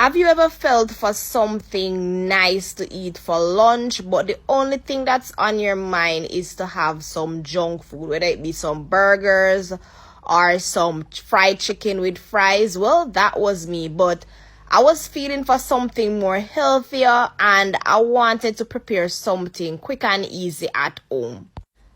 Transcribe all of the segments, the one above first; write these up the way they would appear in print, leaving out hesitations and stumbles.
Have you ever felt for something nice to eat for lunch, but the only thing that's on your mind is to have some junk food, whether it be some burgers or some fried chicken with fries? Well, that was me, but I was feeling for something more healthier and I wanted to prepare something quick and easy at home.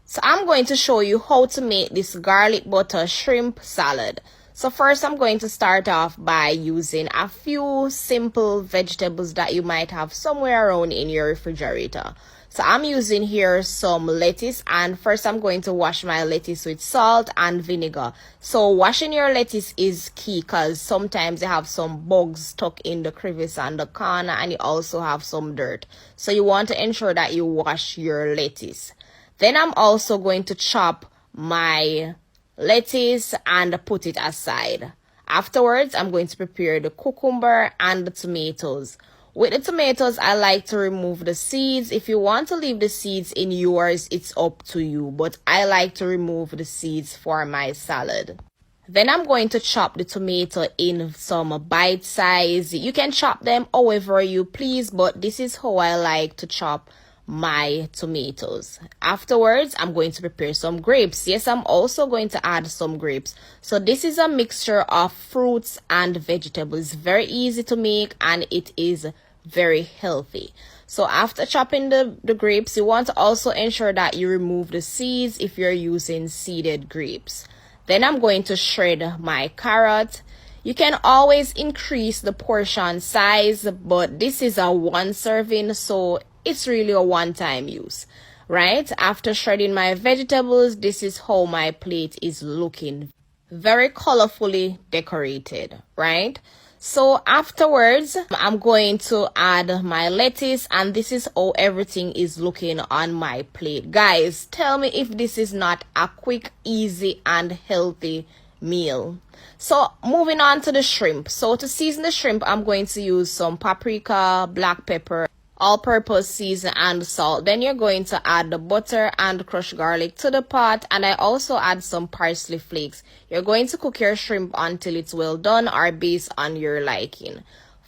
So I'm going to show you how to make this garlic butter shrimp salad. So first I'm going to start off by using a few simple vegetables that you might have somewhere around in your refrigerator. So I'm using here some lettuce, and first I'm going to wash my lettuce with salt and vinegar. So washing your lettuce is key because sometimes you have some bugs stuck in the crevice and the corner, and you also have some dirt. So you want to ensure that you wash your lettuce. Then I'm also going to chop my lettuce and put it aside. Afterwards, I'm going to prepare the cucumber and the tomatoes. With the tomatoes, I like to remove the seeds. If you want to leave the seeds in yours, it's up to you, but I like to remove the seeds for my salad. Then I'm going to chop the tomato in some bite size. You can chop them however you please, but this is how I like to chop my tomatoes. Afterwards, I'm going to prepare some grapes. Yes, I'm also going to add some grapes. So this is a mixture of fruits and vegetables. Very easy to make and it is very healthy. So after chopping the grapes, you want to also ensure that you remove the seeds if you're using seeded grapes. Then I'm going to shred my carrot. You can always increase the portion size, but this is a one serving, so it's really a one-time use, right? After shredding my vegetables, this is how my plate is looking. Very colorfully decorated, right? So afterwards, I'm going to add my lettuce, and this is how everything is looking on my plate. Guys, tell me if this is not a quick, easy, and healthy meal. So moving on to the shrimp. So to season the shrimp, I'm going to use some paprika, black pepper, all-purpose season, and salt. Then you're going to add the butter and crushed garlic to the pot, and I also add some parsley flakes. You're going to cook your shrimp until it's well done or based on your liking.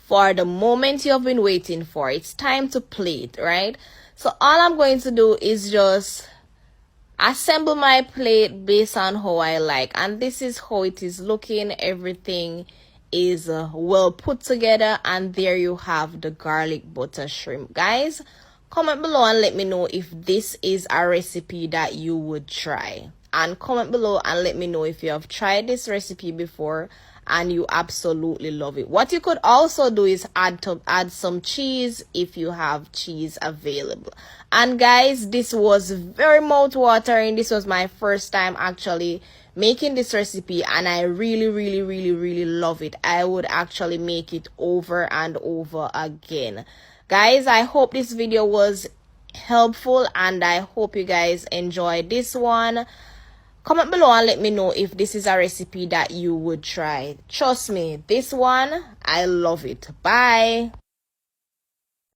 For the moment you have been waiting for, it's time to plate, right? So all I'm going to do is just assemble my plate based on how I like, and this is how it is looking. Everything is well put together, and there you have the garlic butter shrimp. Guys, comment below and let me know if this is a recipe that you would try, and comment below and let me know if you have tried this recipe before and you absolutely love it. What you could also do is add some cheese if you have cheese available. And guys, this was very mouth-watering. This was my first time actually making this recipe, and I really love it. I would actually make it over and over again. Guys, I hope this video was helpful and I hope you guys enjoyed this one. Comment below and let me know if this is a recipe that you would try. Trust me, this one, I love it. Bye.